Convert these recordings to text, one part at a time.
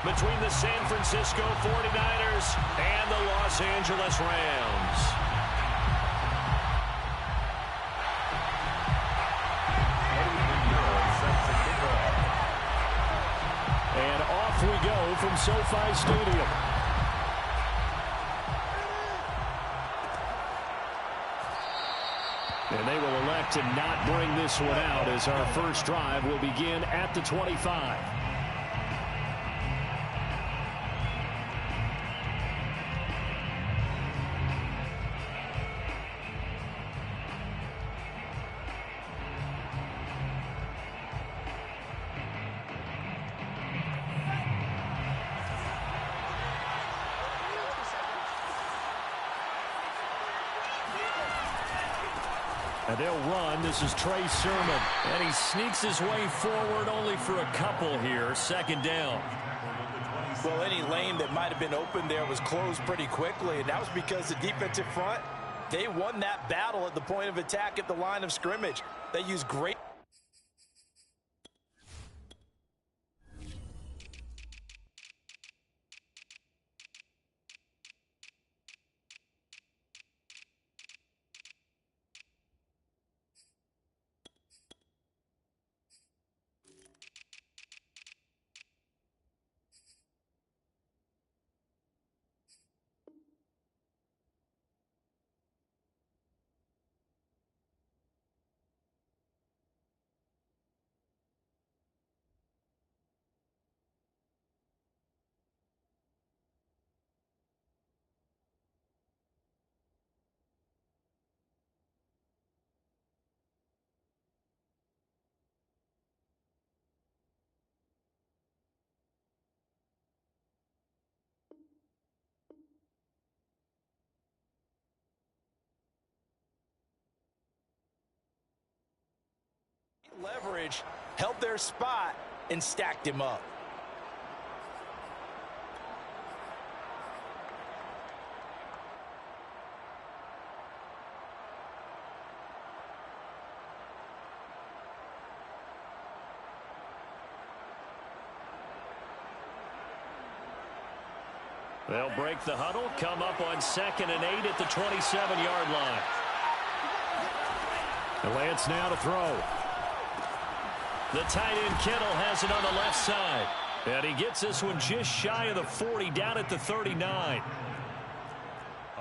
between the San Francisco 49ers and the Los Angeles Rams. And off we go from SoFi Stadium. And they will elect to not bring this one out as our first drive will begin at the 25. And they'll run. This is Trey Sermon. And he sneaks his way forward only for a couple here. Second down. Well, any lane that might have been open there was closed pretty quickly. And that was because the defensive front, they won that battle at the point of attack at the line of scrimmage. They used great. Leverage, held their spot, and stacked him up. They'll break the huddle, come up on 2nd and 8 at the 27-yard line. And Lance now to throw. The tight end Kittle has it on the left side. And he gets this one just shy of the 40, down at the 39.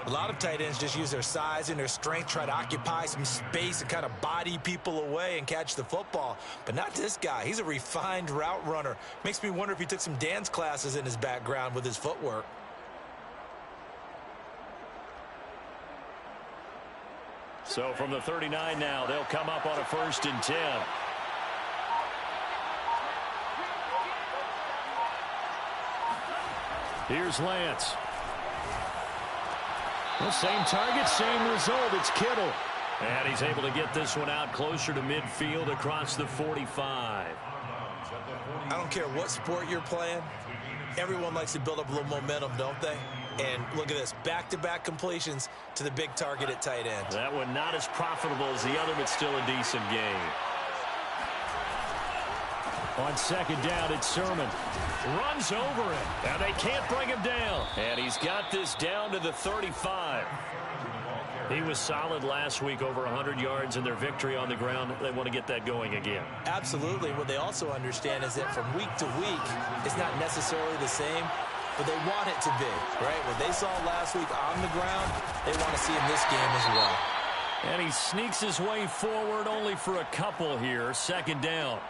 A lot of tight ends just use their size and their strength, try to occupy some space and kind of body people away and catch the football. But not this guy. He's a refined route runner. Makes me wonder if he took some dance classes in his background with his footwork. So from the 39 now, they'll come up on a 1st and 10. Here's Lance. Well, same target, same result. It's Kittle. And he's able to get this one out closer to midfield across the 45. I don't care what sport you're playing. Everyone likes to build up a little momentum, don't they? And look at this, back-to-back completions to the big target at tight end. That one not as profitable as the other, but still a decent game. On 2nd down, it's Sermon. Runs over it. Now they can't bring him down. And he's got this down to the 35. He was solid last week, over 100 yards in their victory on the ground. They want to get that going again. Absolutely. What they also understand is that from week to week, it's not necessarily the same, but they want it to be, right? What they saw last week on the ground, they want to see in this game as well. And he sneaks his way forward only for a couple here. 2nd down.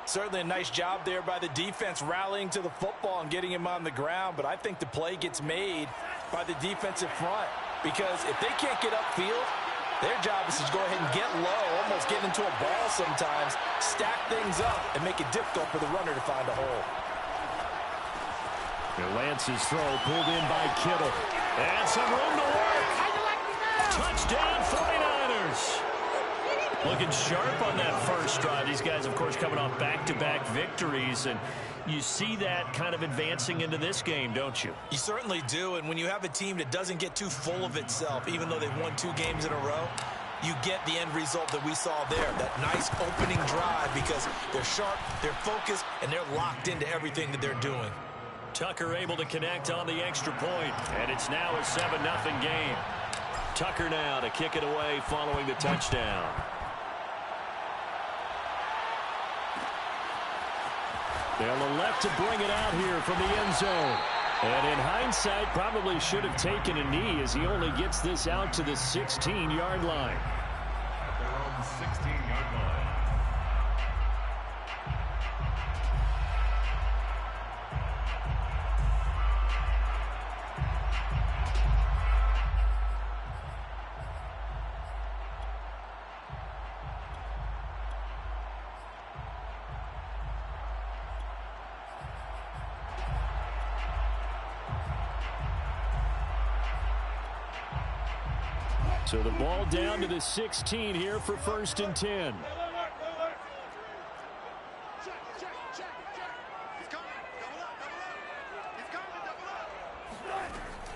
Certainly a nice job there by the defense rallying to the football and getting him on the ground, but I think the play gets made by the defensive front because if they can't get upfield, their job is to go ahead and get low, almost get into a ball sometimes, stack things up, and make it difficult for the runner to find a hole. Lance's throw pulled in by Kittle. And some room to work. Touchdown 49ers. Looking sharp on that first drive. These guys, of course, coming off back-to-back victories. And you see that kind of advancing into this game, don't you? You certainly do. And when you have a team that doesn't get too full of itself, even though they've won 2 games in a row, you get the end result that we saw there. That nice opening drive because they're sharp, they're focused, and they're locked into everything that they're doing. Tucker able to connect on the extra point, and it's now a 7-0 game. Tucker now to kick it away following the touchdown. They'll elect to bring it out here from the end zone. And in hindsight, probably should have taken a knee as he only gets this out to the 16-yard line. They're on the 16-yard line. So the ball down to the 16 here for 1st and 10.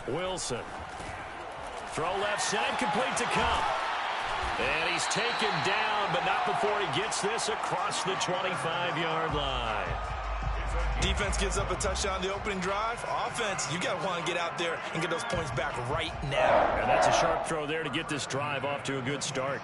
Wilson. Throw left side, complete to Kupp. And he's taken down, but not before he gets this across the 25-yard line. Defense gives up a touchdown on the opening drive. Offense, you got to want to get out there and get those points back right now. And that's a sharp throw there to get this drive off to a good start.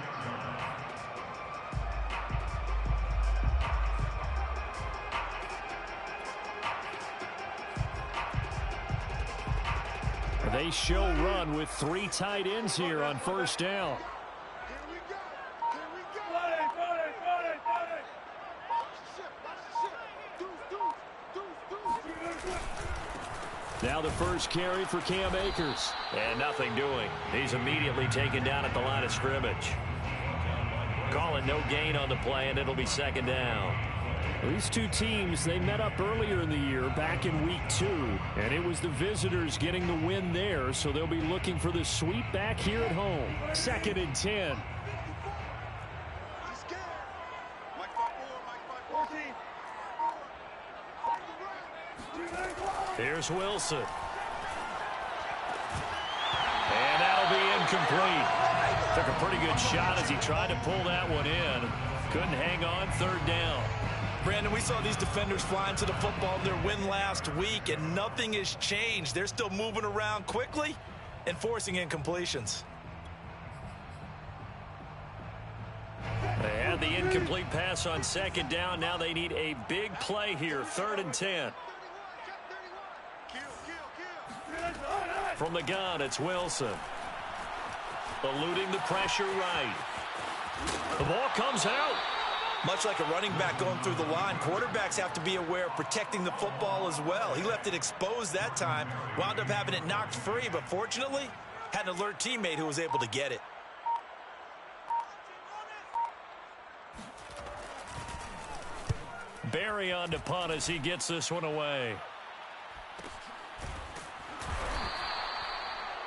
They show run with 3 tight ends here on 1st down. Now the first carry for Cam Akers. And nothing doing. He's immediately taken down at the line of scrimmage. Calling no gain on the play, and it'll be 2nd down. These two teams, they met up earlier in the year, back in week 2. And it was the visitors getting the win there, so they'll be looking for the sweep back here at home. 2nd and 10. Here's Wilson. And that'll be incomplete. Took a pretty good shot as he tried to pull that one in. Couldn't hang on. 3rd down. Brandon, we saw these defenders fly into the football in their win last week, and nothing has changed. They're still moving around quickly and forcing incompletions. They had the incomplete pass on 2nd down. Now they need a big play here. 3rd and 10. From the gun, it's Wilson. Eluding the pressure right. The ball comes out. Much like a running back going through the line, quarterbacks have to be aware of protecting the football as well. He left it exposed that time, wound up having it knocked free, but fortunately, had an alert teammate who was able to get it. Barry on to punt as he gets this one away.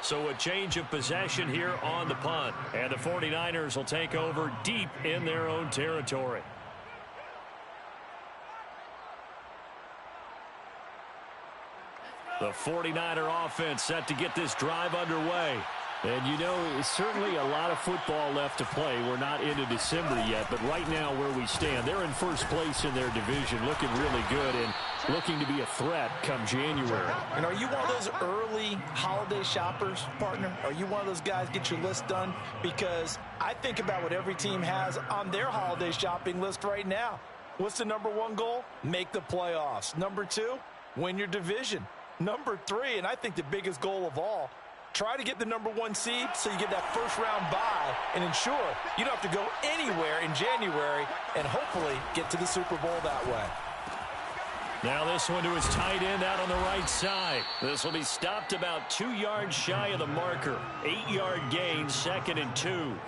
So a change of possession here on the punt. And the 49ers will take over deep in their own territory. The 49er offense set to get this drive underway. And, you know, certainly a lot of football left to play. We're not into December yet, but right now where we stand, they're in 1st place in their division, looking really good and looking to be a threat come January. And are you one of those early holiday shoppers, partner? Are you one of those guys get your list done? Because I think about what every team has on their holiday shopping list right now. What's the #1 goal? Make the playoffs. #2, win your division. #3, and I think the biggest goal of all, try to get the #1 seed so you get that 1st-round bye and ensure you don't have to go anywhere in January and hopefully get to the Super Bowl that way. Now this one to his tight end out on the right side. This will be stopped about 2 yards shy of the marker. 8-yard gain, 2nd and 2.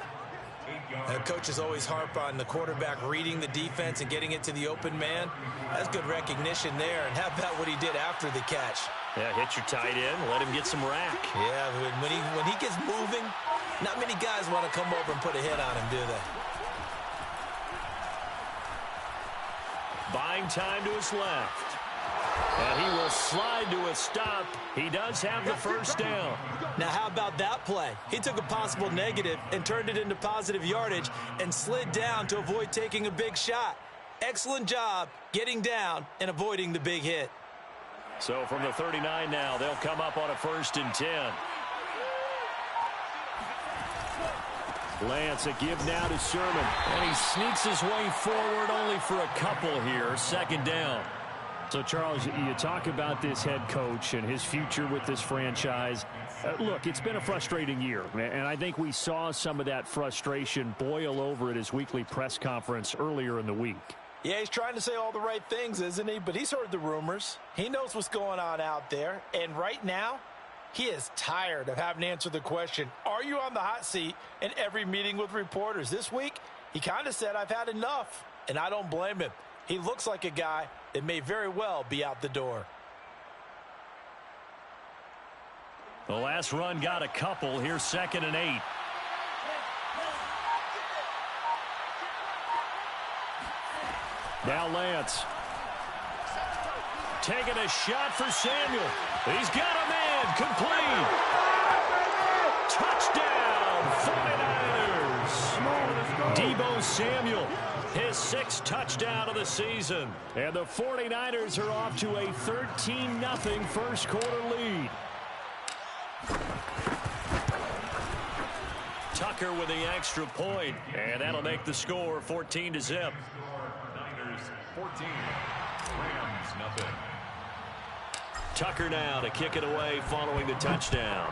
Coaches always harp on the quarterback reading the defense and getting it to the open man. That's good recognition there. And how about what he did after the catch? Yeah, hit your tight end, let him get some rack. Yeah, when he gets moving, not many guys want to come over and put a hit on him, do they? Buying time to his left. And he will slide to a stop. He does have the 1st down. Now, how about that play? He took a possible negative and turned it into positive yardage and slid down to avoid taking a big shot. Excellent job getting down and avoiding the big hit. So from the 39 now, they'll come up on a 1st and 10. Lance, a give now to Sherman. And he sneaks his way forward only for a couple here. 2nd down. So, Charles, you talk about this head coach and his future with this franchise. Look, it's been a frustrating year, and I think we saw some of that frustration boil over at his weekly press conference earlier in the week. Yeah, he's trying to say all the right things, isn't he? But he's heard the rumors. He knows what's going on out there. And right now, he is tired of having to answer the question, are you on the hot seat in every meeting with reporters? This week, he kind of said, I've had enough. And I don't blame him. He looks like a guy that may very well be out the door. The last run got a couple. Here's 2nd and 8. Now Lance. Taking a shot for Samuel. He's got a man. Complete. Touchdown, 49ers. Deebo Samuel, his 6th touchdown of the season. And the 49ers are off to a 13-0 first quarter lead. Tucker with the extra point, and that'll make the score 14-0. Niners 14, Rams nothing. Tucker now to kick it away following the touchdown.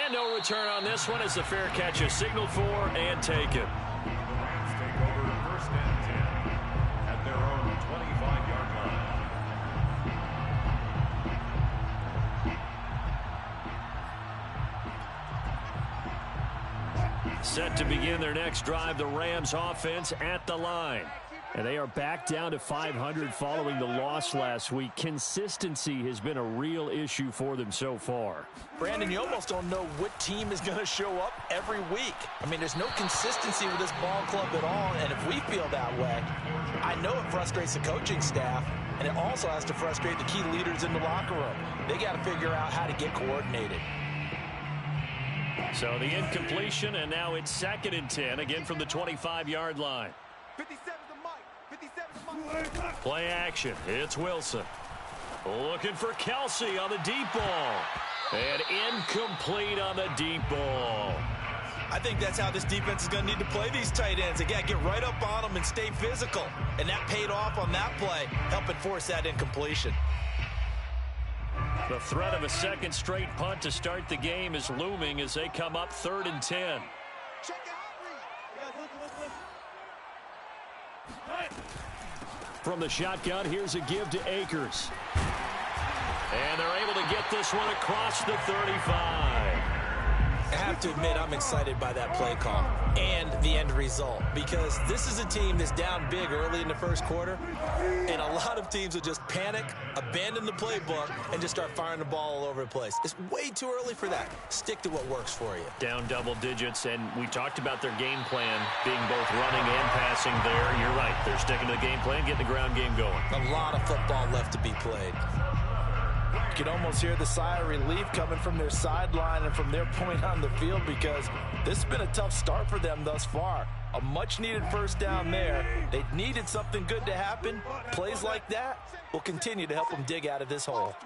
And no return on this one as the fair catch is signaled for and taken. The Rams take over 1st and 10 at their own 25-yard line. Set to begin their next drive, the Rams offense at the line. And they are back down to 500 following the loss last week. Consistency has been a real issue for them so far. Brandon, you almost don't know what team is going to show up every week. I mean, there's no consistency with this ball club at all, and if we feel that way, I know it frustrates the coaching staff, and it also has to frustrate the key leaders in the locker room. They got to figure out how to get coordinated. So the incompletion, and now it's 2nd and 10, again from the 25-yard line. 57 to Mike. 57 to Mike. Play action. It's Wilson. Looking for Kelsey on the deep ball. And incomplete on the deep ball. I think that's how this defense is going to need to play these tight ends. They got to get right up on them and stay physical. And that paid off on that play, helping force that incompletion. The threat of a 2nd straight punt to start the game is looming as they come up 3rd and 10. From the shotgun, here's a give to Akers. And they're able to get this one across the 35. I have to admit, I'm excited by that play call and the end result, because this is a team that's down big early in the first quarter, and a lot of teams will just panic, abandon the playbook, and just start firing the ball all over the place. It's way too early for that. Stick to what works for you. Down double digits, and we talked about their game plan being both running and passing there. You're right. They're sticking to the game plan, getting the ground game going. A lot of football left to be played. You can almost hear the sigh of relief coming from their sideline and from their point on the field, because this has been a tough start for them thus far. A much-needed first down there. They needed something good to happen. Plays like that will continue to help them dig out of this hole.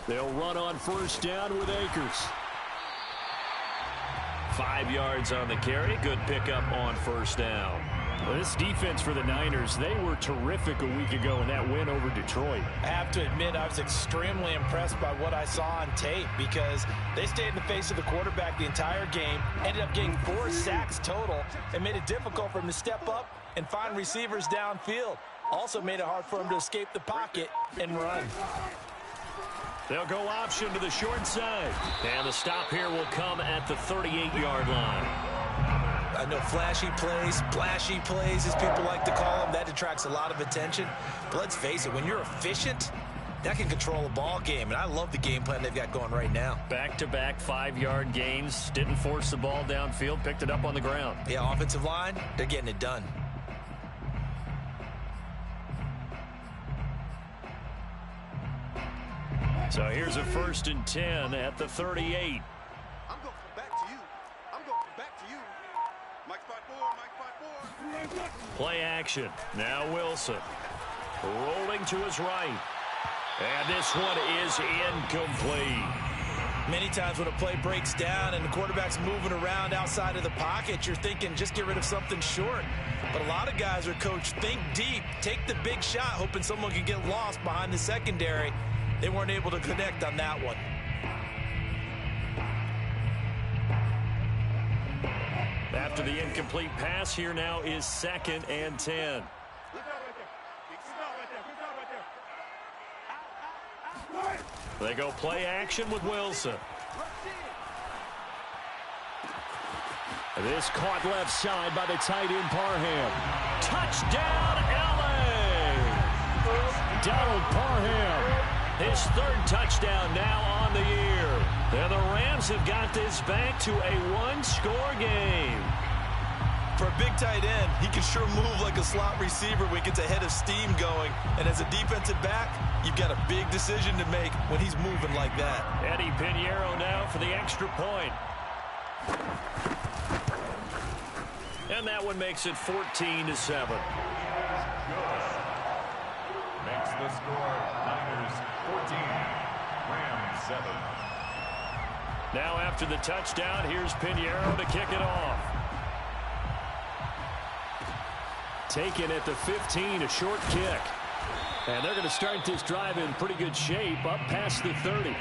They'll run on 1st down with Akers. 5 yards on the carry. Good pickup on 1st down. Well, this defense for the Niners, they were terrific a week ago in that win over Detroit. I have to admit, I was extremely impressed by what I saw on tape, because they stayed in the face of the quarterback the entire game, ended up getting 4 sacks total, and made it difficult for him to step up and find receivers downfield. Also made it hard for him to escape the pocket and run. They'll go option to the short side. And the stop here will come at the 38-yard line. I know flashy plays, splashy plays, as people like to call them, that attracts a lot of attention. But let's face it, when you're efficient, that can control a ball game. And I love the game plan they've got going right now. Back-to-back 5-yard gains. Didn't force the ball downfield. Picked it up on the ground. Yeah, offensive line, they're getting it done. So here's a 1st and 10 at the 38. I'm going to come back to you. I'm going to come back to you. Mike spot 4, Mike spot 4. Play action. Now Wilson. Rolling to his right. And this one is incomplete. Many times when a play breaks down and the quarterback's moving around outside of the pocket, you're thinking just get rid of something short. But a lot of guys are coached, think deep, take the big shot, hoping someone can get lost behind the secondary. They weren't able to connect on that one. After the incomplete pass, here now is 2nd and 10. They go play action with Wilson. This caught left side by the tight end Parham. Touchdown, L.A. Donald Parham. His 3rd touchdown now on the year. And the Rams have got this back to a 1-score game. For a big tight end, he can sure move like a slot receiver when he gets a head of steam going. And as a defensive back, you've got a big decision to make when he's moving like that. Eddie Pinheiro now for the extra point. And that one makes it 14-7. Makes the score Niners 14, Rams 7. Now after the touchdown, here's Pinheiro to kick it off. Taken at the 15, a short kick. And they're going to start this drive in pretty good shape, up past the 30. At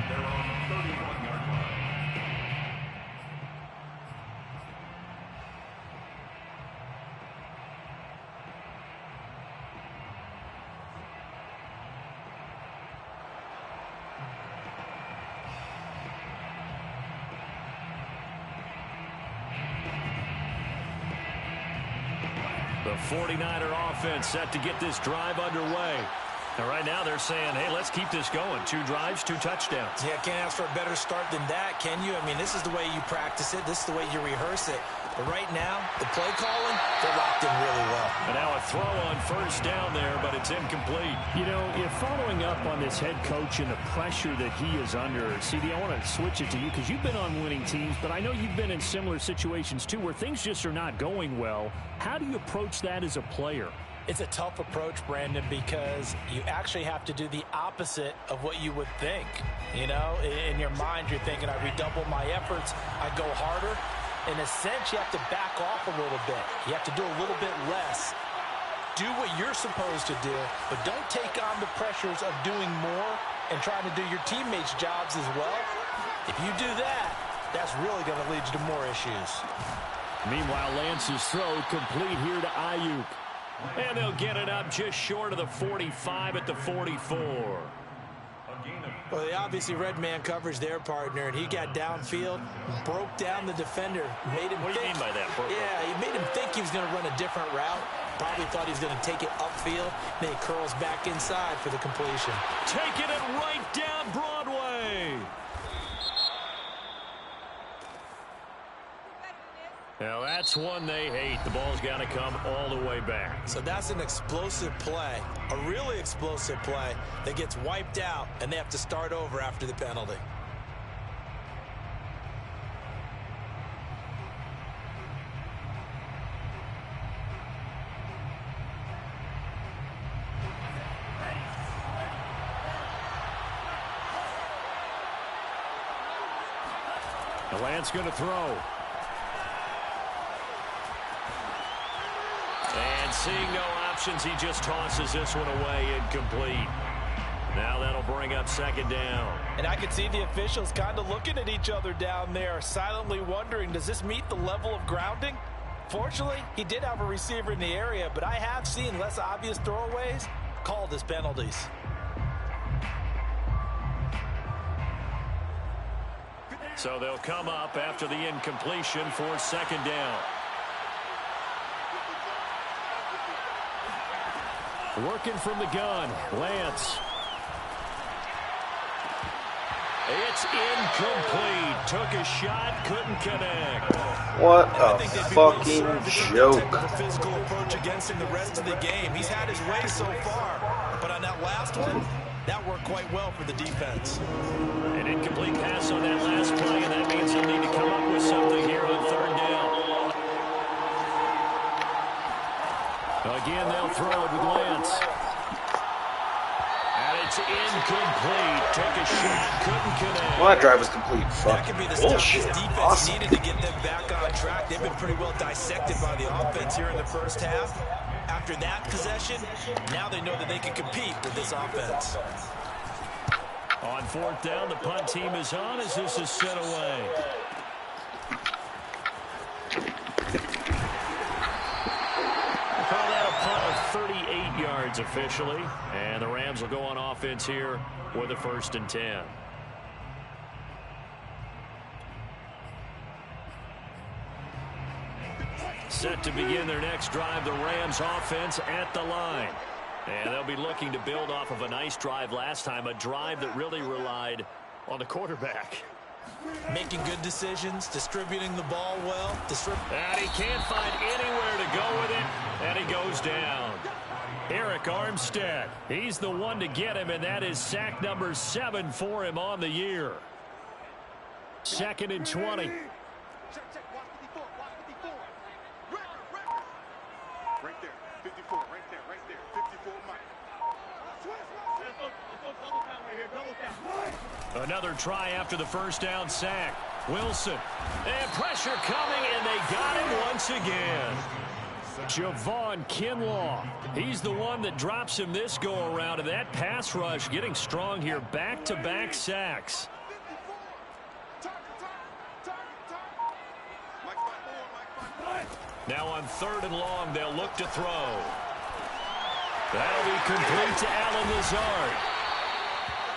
their own 31-yard line. The 49er offense set to get this drive underway. And right now they're saying, hey, let's keep this going. 2 drives, 2 touchdowns. Yeah, can't ask for a better start than that, can you? I mean, this is the way you practice it. This is the way you rehearse it. But right now, the play calling, they're locked in really well. And now a throw on 1st down there, but it's incomplete. You know, if following up on this head coach and the pressure that he is under, CD, I want to switch it to you because you've been on winning teams, but I know you've been in similar situations too where things just are not going well. How do you approach that as a player? It's a tough approach, Brandon, because you actually have to do the opposite of what you would think. You know, in your mind, you're thinking, I redouble my efforts, I go harder. In a sense, you have to back off a little bit. You have to do a little bit less. Do what you're supposed to do, but don't take on the pressures of doing more and trying to do your teammates' jobs as well. If you do that, that's really going to lead you to more issues. Meanwhile, Lance's throw complete here to Ayuk. And they'll get it up just short of the 45 at the 44. Well, they obviously read man coverage their partner, and he got downfield, broke down the defender, made him What do you mean by that, Bert? Yeah, he made him think he was going to run a different route. Probably thought he was going to take it upfield. Then he curls back inside for the completion. Taking it right down Broadway. Now that's one they hate. The ball's got to come all the way back. So that's an explosive play, a really explosive play that gets wiped out, and they have to start over after the penalty. The Lance going to throw. And seeing no options, he just tosses this one away, incomplete. Now that'll bring up 2nd down. And I could see the officials kind of looking at each other down there, silently wondering, does this meet the level of grounding? Fortunately, he did have a receiver in the area, but I have seen less obvious throwaways called as penalties. So they'll come up after the incompletion for 2nd down. Working from the gun, Lance. It's incomplete. Took a shot, couldn't connect. What a fucking joke. The physical approach against him the rest of the game. He's had his way so far, but on that last one, that worked quite well for the defense. An incomplete pass on that last play, and that means he'll need to come up with something here on 3rd down. Again, they'll throw it with Lance. And it's incomplete. Took a shot, couldn't connect. Well, that drive was complete. That could be the stuff Bullshit. this defense Awesome. needed to get them back on track. They've been pretty well dissected by the offense here in the first half. After that possession, now they know that they can compete with this offense. On fourth down, the punt team is on as this is sent away. Call that a punt of 38 yards officially. And the Rams will go on offense here with a 1st and 10. Set to begin their next drive, the Rams offense at the line. And they'll be looking to build off of a nice drive last time, a drive that really relied on the quarterback. Making good decisions, distributing the ball well. And he can't find anywhere to go with it, and he goes down. Eric Armstead, he's the one to get him, and that is sack number 7 for him on the year. 2nd and 20. Check, watch 54, watch 54. Record. Right there, 54, right there, 54, Mike. Another try after the first down sack. Wilson. And pressure coming, and they got him once again. Javon Kinlaw. He's the one that drops him this go-around, and that pass rush getting strong here. Back-to-back sacks. Now on 3rd and long, they'll look to throw. That'll be complete to Allen Lazard.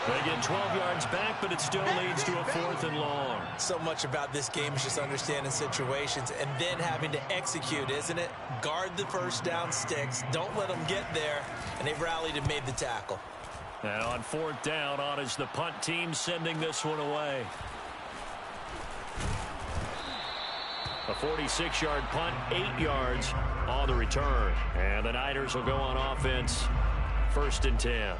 They get 12 yards back, but it still leads to a 4th and long. So much about this game is just understanding situations and then having to execute, isn't it? Guard the first down sticks. Don't let them get there. And they've rallied and made the tackle. And on 4th down, on is the punt team sending this one away. A 46-yard punt, 8 yards on the return. And the Niners will go on offense, 1st and 10.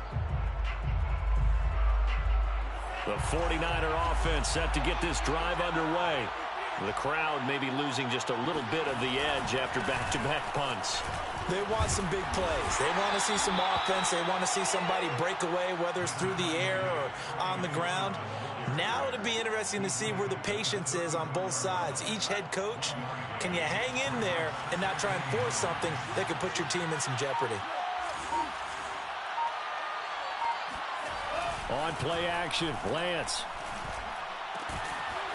The 49er offense set to get this drive underway. The crowd may be losing just a little bit of the edge after back-to-back punts. They want some big plays. They want to see some offense. They want to see somebody break away, whether it's through the air or on the ground. Now it'll be interesting to see where the patience is on both sides. Each head coach, can you hang in there and not try and force something that could put your team in some jeopardy? On play action, Lance.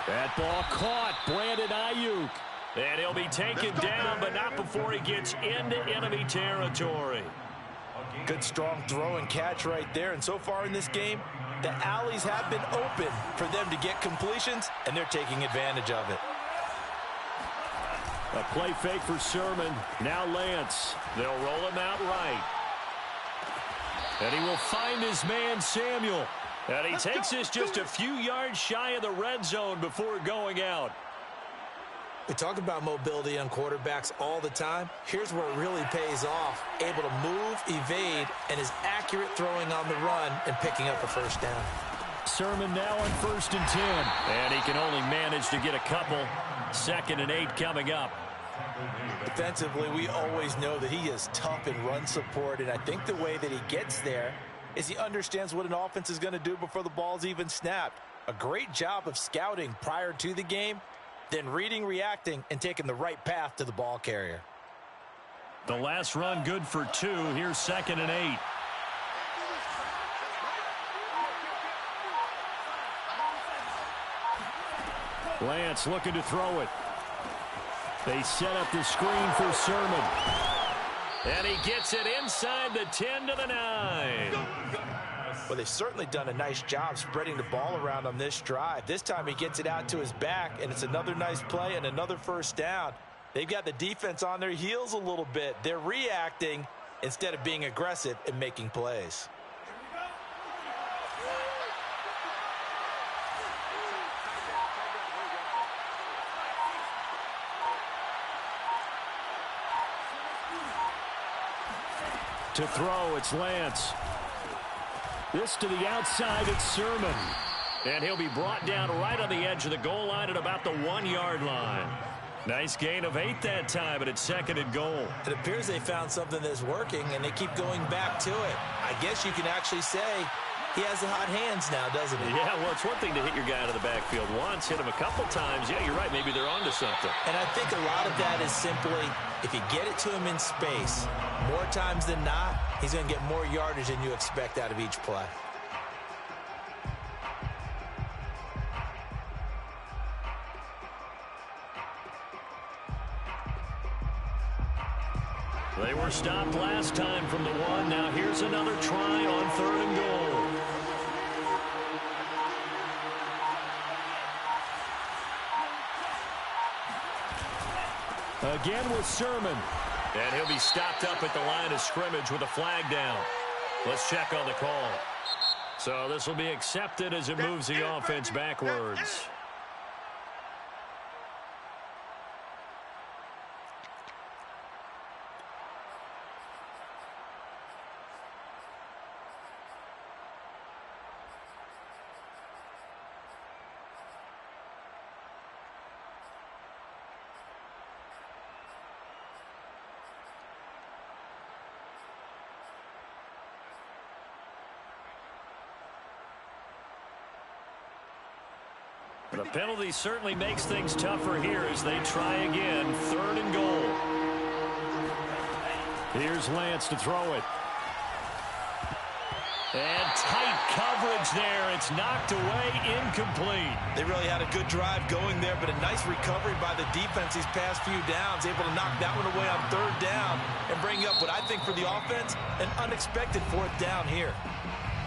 That ball caught, Brandon Ayuk. And he'll be taken down, but not before he gets into enemy territory. Good strong throw and catch right there. And so far in this game, the alleys have been open for them to get completions, and they're taking advantage of it. A play fake for Sermon. Now Lance. They'll roll him out right. And he will find his man, Samuel. And he takes this just a few yards shy of the red zone before going out. We talk about mobility on quarterbacks all the time. Here's where it really pays off. Able to move, evade, and is accurate throwing on the run and picking up a first down. Sermon now on 1st and 10. And he can only manage to get a couple. 2nd and 8 coming up. Defensively, we always know that he is tough in run support, and I think the way that he gets there is he understands what an offense is going to do before the ball's even snapped. A great job of scouting prior to the game, then reading, reacting, and taking the right path to the ball carrier. The last run good for 2. Here's 2nd and 8. Lance looking to throw it. They set up the screen for Sermon. And he gets it inside the 10 to the 9. Well, they've certainly done a nice job spreading the ball around on this drive. This time he gets it out to his back, and it's another nice play and another first down. They've got the defense on their heels a little bit. They're reacting instead of being aggressive and making plays. To throw, it's Lance. This to the outside, it's Sermon. And he'll be brought down right on the edge of the goal line at about the 1-yard line. Nice gain of 8 that time, but it's 2nd and goal. It appears they found something that's working, and they keep going back to it. I guess you can actually say he has the hot hands now, doesn't he? Yeah, well, it's one thing to hit your guy out of the backfield once, hit him a couple times. Yeah, you're right. Maybe they're onto something. And I think a lot of that is simply if you get it to him in space, more times than not, he's going to get more yardage than you expect out of each play. They were stopped last time from the 1. Now here's another try on 3rd and goal. Again with Sermon. And he'll be stopped up at the line of scrimmage with a flag down. Let's check on the call. So this will be accepted as it moves the offense backwards. The penalty certainly makes things tougher here as they try again. 3rd and goal. Here's Lance to throw it. And tight coverage there. It's knocked away, incomplete. They really had a good drive going there, but a nice recovery by the defense these past few downs, able to knock that one away on 3rd down and bring up what I think for the offense, an unexpected 4th down here.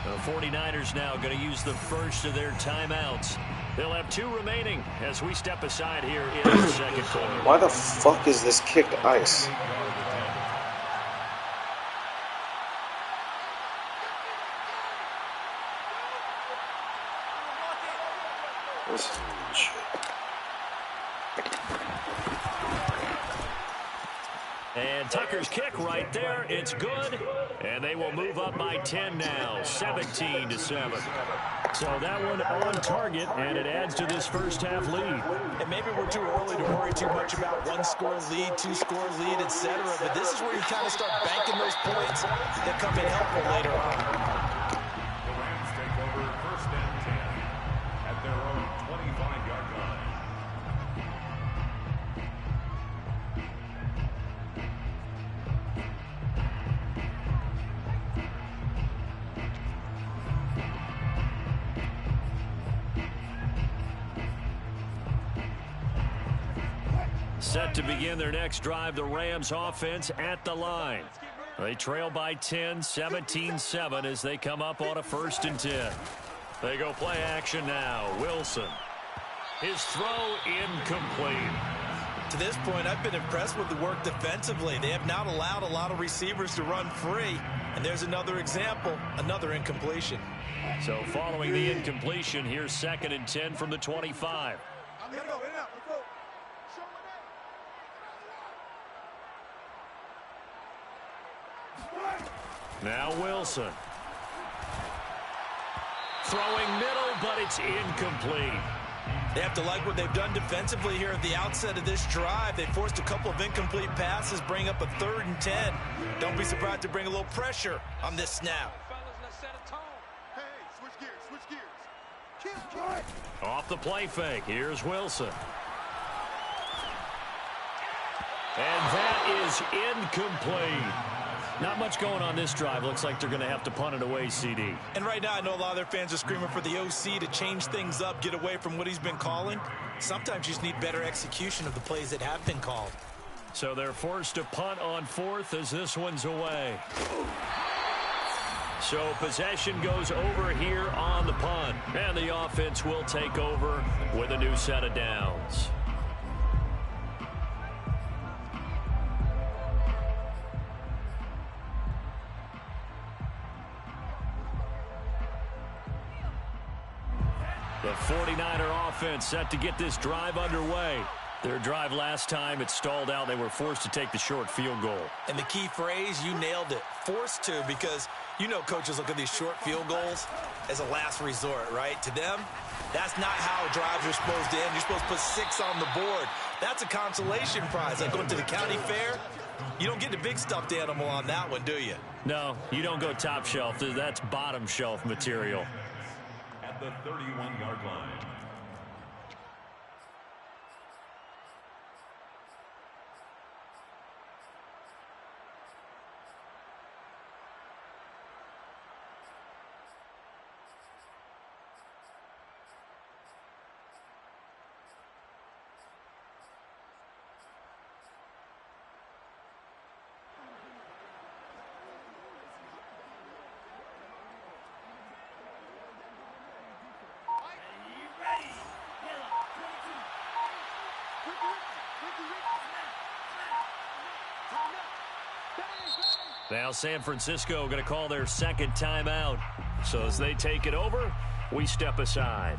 The 49ers now going to use the first of their timeouts. They'll have 2 remaining as we step aside here in the 2nd quarter. Why the fuck is this kicked ice? This shit. And Tucker's kick right there. It's good. And they will move up by 10 now, 17-7. So that one on target, and it adds to this first half lead. And maybe we're too early to worry too much about 1-score lead, 2-score lead, etc. But this is where you kind of start banking those points that come in helpful later on. The Rams take over 1st and 10 at their own 25-yard line. Set to begin their next drive, the Rams offense at the line. They trail by 10, 17-7 as they come up on a 1st and 10. They go play action now. Wilson. His throw incomplete. To this point, I've been impressed with the work defensively. They have not allowed a lot of receivers to run free. And there's another example, another incompletion. So following the incompletion, here's 2nd and 10 from the 25. Now Wilson. Throwing middle, but it's incomplete. They have to like what they've done defensively here at the outset of this drive. They forced a couple of incomplete passes, bring up a 3rd and 10. Don't be surprised to bring a little pressure on this snap. Hey, switch gears. Off the play fake, here's Wilson. And that is incomplete. Not much going on this drive. Looks like they're going to have to punt it away, CD. And right now, I know a lot of their fans are screaming for the OC to change things up, get away from what he's been calling. Sometimes you just need better execution of the plays that have been called. So they're forced to punt on 4th as this one's away. So possession goes over here on the punt. And the offense will take over with a new set of downs. The 49er offense set to get this drive underway. Their drive last time, it stalled out. They were forced to take the short field goal. And the key phrase, you nailed it, forced to, because you know coaches look at these short field goals as a last resort, right? To them, That's not how drives are supposed to end. You're supposed to put 6 on the board. That's a consolation prize. Like going to the county fair, you don't get the big stuffed animal on that one, do you? No, you don't go top shelf. That's bottom shelf material. At the 31-yard line. Now San Francisco going to call their second timeout. So as they take it over, we step aside.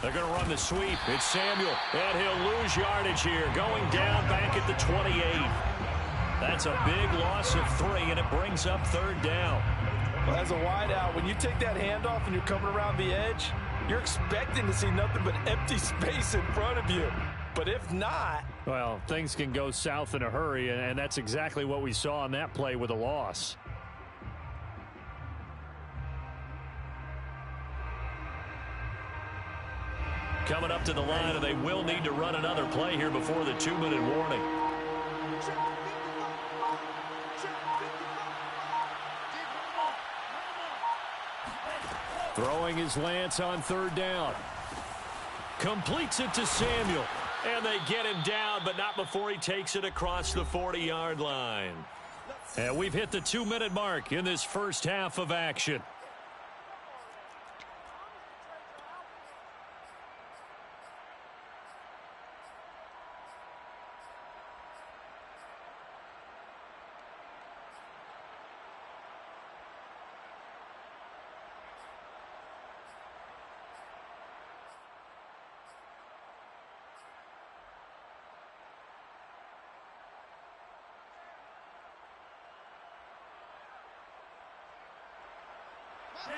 They're going to run the sweep. It's Samuel, and he'll lose yardage here, going down back at the 28. That's a big loss of 3, and it brings up 3rd down. Well, as a wideout, when you take that handoff and you're coming around the edge, you're expecting to see nothing but empty space in front of you. But if not... Well, things can go south in a hurry, and that's exactly what we saw on that play with a loss. Coming up to the line, and they will need to run another play here before the 2-minute warning. Throwing his Lance on 3rd down. Completes it to Samuel. And they get him down, but not before he takes it across the 40-yard line. And we've hit the 2-minute mark in this first half of action.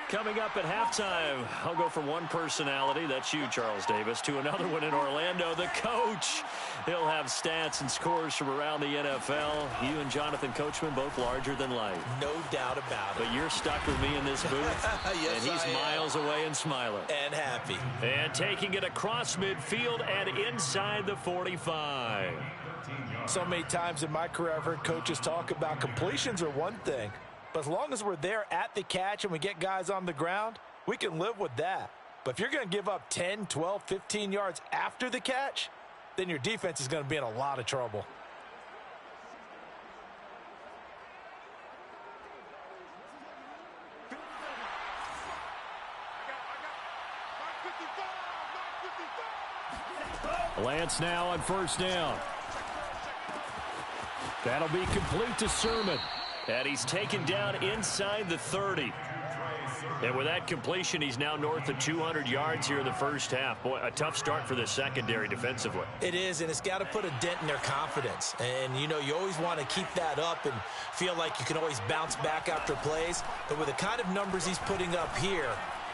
Coming up at halftime, I'll go from one personality, that's you, Charles Davis, to another one in Orlando, the coach. He'll have stats and scores from around the NFL. You and Jonathan Coachman, both larger than life. No doubt about it. But you're stuck with me in this booth, yes, and he's miles away and smiling. And happy. And taking it across midfield and inside the 45. So many times in my career, I've heard coaches talk about completions are one thing. But as long as we're there at the catch and we get guys on the ground, we can live with that. But if you're going to give up 10, 12, 15 yards after the catch, then your defense is going to be in a lot of trouble. Lance now on 1st down. That'll be complete to Sermon. And he's taken down inside the 30. And with that completion, he's now north of 200 yards here in the first half. Boy, a tough start for the secondary defensively. It is, and it's got to put a dent in their confidence. And, you know, you always want to keep that up and feel like you can always bounce back after plays. But with the kind of numbers he's putting up here,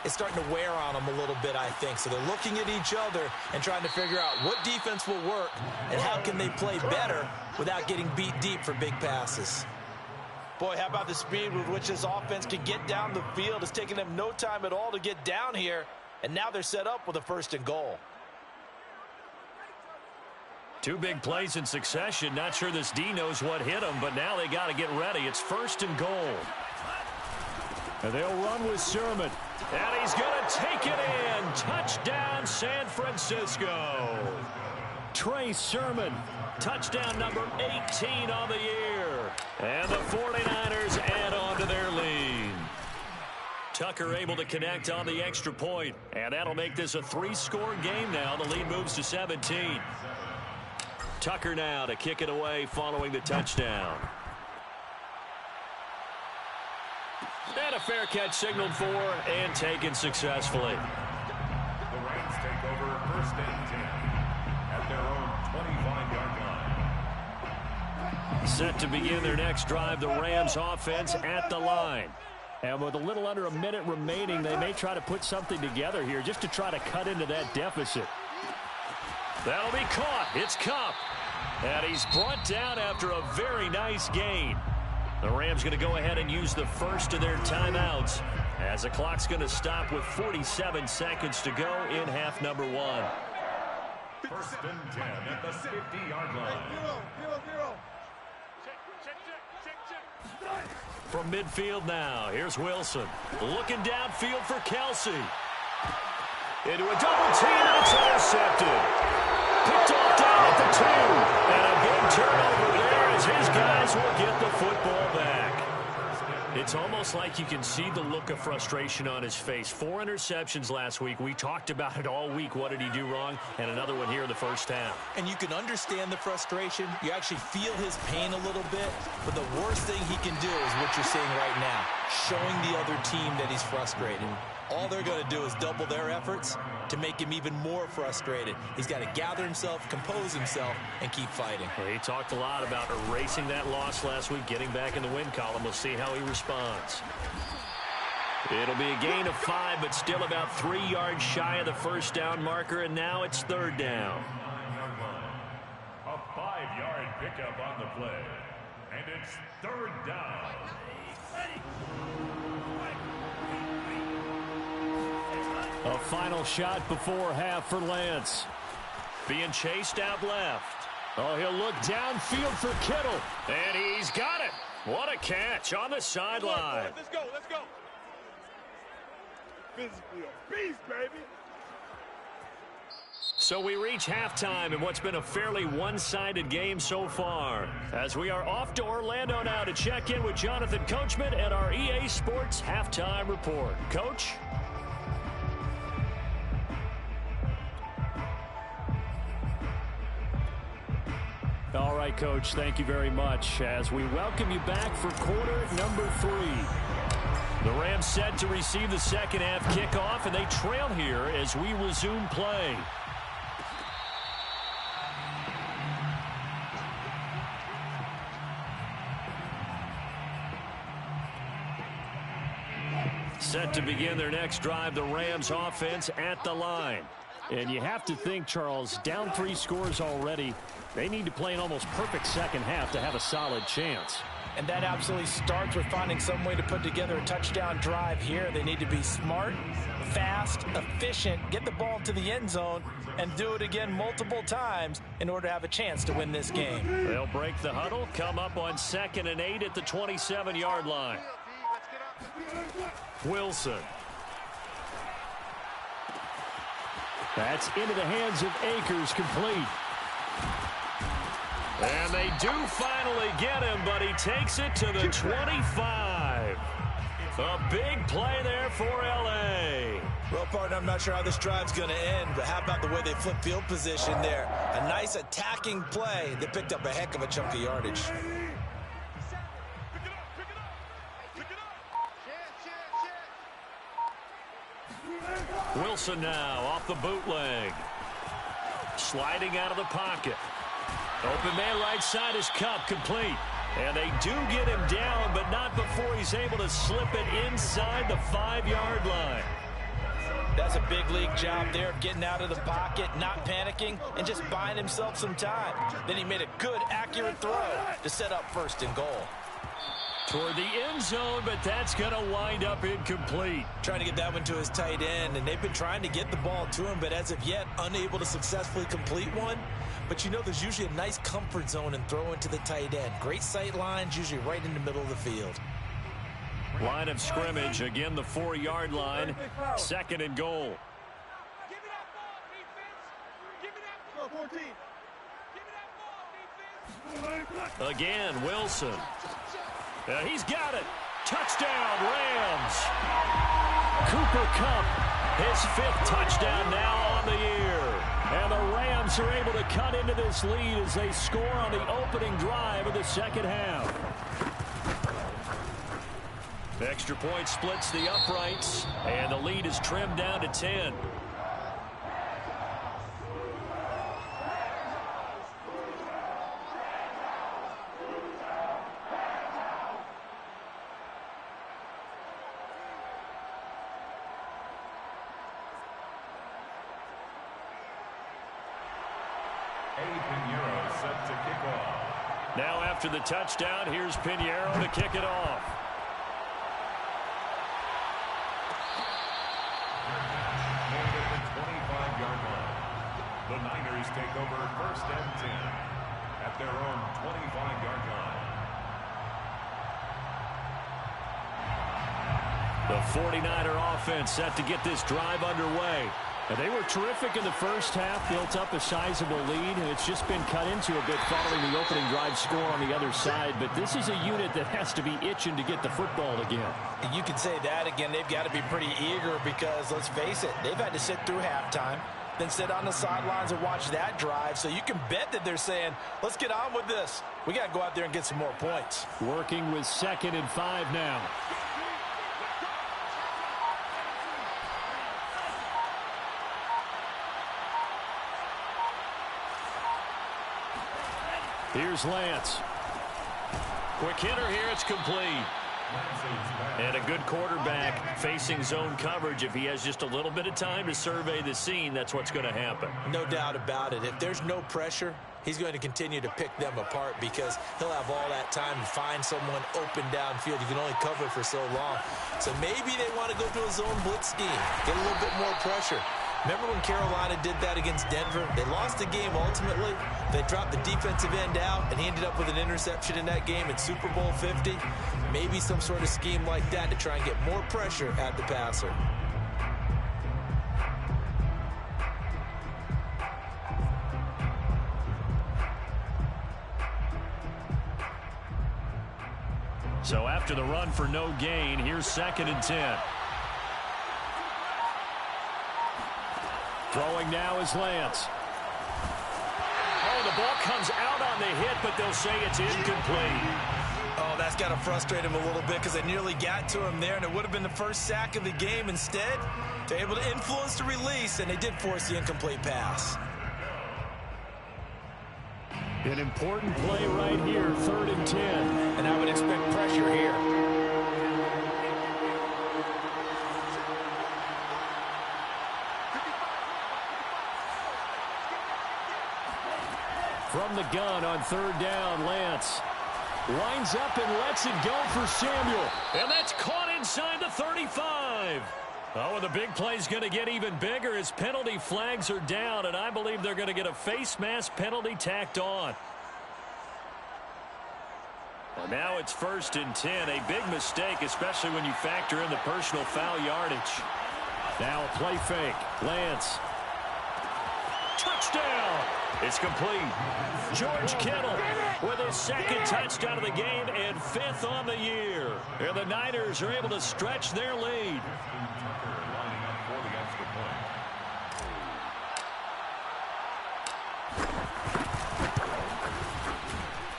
it's starting to wear on them a little bit, I think. So they're looking at each other and trying to figure out what defense will work and how can they play better without getting beat deep for big passes. Boy, how about the speed with which this offense can get down the field? It's taking them no time at all to get down here, and now they're set up with a 1st and goal. 2 big plays in succession. Not sure this D knows what hit him, but now they got to get ready. It's 1st and goal. And they'll run with Sermon. And he's going to take it in. Touchdown, San Francisco. Trey Sermon, touchdown number 18 on the year. And the 49ers add on to their lead. Tucker able to connect on the extra point. And that'll make this a 3-score game now. The lead moves to 17. Tucker now to kick it away following the touchdown. And a fair catch signaled for and taken successfully. The Rams take over first and 10 at their own 25-yard line. Set to begin their next drive, the Rams offense at the line. And with a little under a minute remaining, they may try to put something together here just to try to cut into that deficit. That'll be caught. It's Kupp. And he's brought down after a very nice gain. The Rams going to go ahead and use the first of their timeouts as the clock's going to stop with 47 seconds to go in half number 1. First and 10 at the 50-yard line. From midfield now, here's Wilson. Looking downfield for Kelsey. Into a double team, and it's intercepted. Picked off down at the 2. And a big turnover there as his guys will get the football back. It's almost like you can see the look of frustration on his face. 4 interceptions last week. We talked about it all week. What did he do wrong? And another one here in the first half. And you can understand the frustration. You actually feel his pain a little bit. But the worst thing he can do is what you're seeing right now, showing the other team that he's frustrated. All they're going to do is double their efforts to make him even more frustrated. He's got to gather himself, compose himself, and keep fighting. Well, he talked a lot about erasing that loss last week, getting back in the win column. We'll see how he responds. It'll be a gain of 5, but still about 3 yards shy of the first down marker, and now it's 3rd down. A 5-yard pickup on the play. And it's 3rd down. A final shot before half for Lance. Being chased out left. Oh, he'll look downfield for Kittle. And he's got it. What a catch on the sideline. Let's go, let's go. Physically a beast, baby. So we reach halftime in what's been a fairly one-sided game so far. As we are off to Orlando now to check in with Jonathan Coachman at our EA Sports Halftime Report. Coach? All right, Coach, thank you very much as we welcome you back for quarter number 3. The Rams set to receive the second half kickoff, and they trail here as we resume play. Set to begin their next drive, the Rams offense at the line. And you have to think, Charles, down 3 scores already. They need to play an almost perfect second half to have a solid chance. And that absolutely starts with finding some way to put together a touchdown drive here. They need to be smart, fast, efficient, get the ball to the end zone, and do it again multiple times in order to have a chance to win this game. They'll break the huddle, come up on 2nd and 8 at the 27-yard line. Wilson. That's into the hands of Akers, complete. And they do finally get him, but he takes it to the 25. A big play there for L.A. Well, partner, I'm not sure how this drive's going to end, but how about the way they flip field position there? A nice attacking play. They picked up a heck of a chunk of yardage. Wilson now off the bootleg. Sliding out of the pocket. Open man right side is Kupp, complete. And they do get him down, but not before he's able to slip it inside the 5-yard line. That's a big league job there of getting out of the pocket, not panicking, and just buying himself some time. Then he made a good, accurate throw to set up 1st and goal. Toward the end zone, but that's going to wind up incomplete. Trying to get that one to his tight end, and they've been trying to get the ball to him, but as of yet, unable to successfully complete one. But you know there's usually a nice comfort zone in throwing to the tight end. Great sight lines, usually right in the middle of the field. Line of scrimmage, again the 4-yard line, 2nd and goal. Give me that ball, defense. Give me that ball. 14. Give me that ball, defense. Again, Wilson. He's got it. Touchdown, Rams. Cooper Kupp, his 5th touchdown now on the year. And the Rams are able to cut into this lead as they score on the opening drive of the second half. The extra point splits the uprights, and the lead is trimmed down to 10. Now after the touchdown, here's Pinheiro to kick it off. At the 25-yard line. The Niners take over 1st and 10 at their own 25-yard line. The 49er offense set to get this drive underway. And they were terrific in the first half, built up a sizable lead, and it's just been cut into a bit following the opening drive score on the other side. But this is a unit that has to be itching to get the football again. And you can say that again. They've got to be pretty eager because, let's face it, they've had to sit through halftime, then sit on the sidelines and watch that drive. So you can bet that they're saying, let's get on with this. We got to go out there and get some more points. Working with 2nd and 5 now. Here's Lance. Quick hitter here. It's complete. And a good quarterback facing zone coverage. If he has just a little bit of time to survey the scene, that's what's going to happen. No doubt about it. If there's no pressure, he's going to continue to pick them apart because he'll have all that time to find someone open downfield. You can only cover for so long. So maybe they want to go to a zone blitz scheme, get a little bit more pressure. Remember when Carolina did that against Denver? They lost the game ultimately. They dropped the defensive end out, and he ended up with an interception in that game in Super Bowl 50. Maybe some sort of scheme like that to try and get more pressure at the passer. So after the run for no gain, here's 2nd and 10. Throwing now is Lance. Oh, the ball comes out on the hit, but they'll say it's incomplete. Oh, that's got to frustrate him a little bit because they nearly got to him there, and it would have been the first sack of the game. Instead, they're able to influence the release, and they did force the incomplete pass. An important play right here, 3rd and 10. And I would expect pressure here. From the gun on 3rd down, Lance winds up and lets it go for Samuel. And that's caught inside the 35. Oh, and the big play's going to get even bigger as penalty flags are down, and I believe they're going to get a face mask penalty tacked on. And now it's 1st and 10, a big mistake, especially when you factor in the personal foul yardage. Now a play fake. Lance. Touchdown! It's complete. George Kittle with his 2nd touchdown of the game and 5th on the year. And the Niners are able to stretch their lead.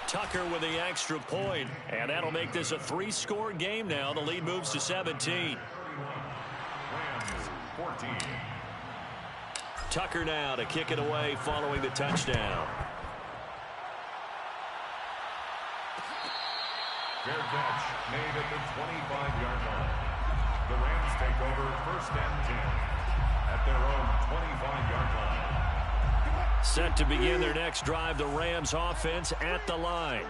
Tucker with the extra point, and that'll make this a 3-score game now. The lead moves to 17. Rams 14. Tucker now to kick it away following the touchdown. Fair catch made at the 25-yard line. The Rams take over 1st and 10 at their own 25-yard line. Set to begin their next drive, the Rams offense at the line.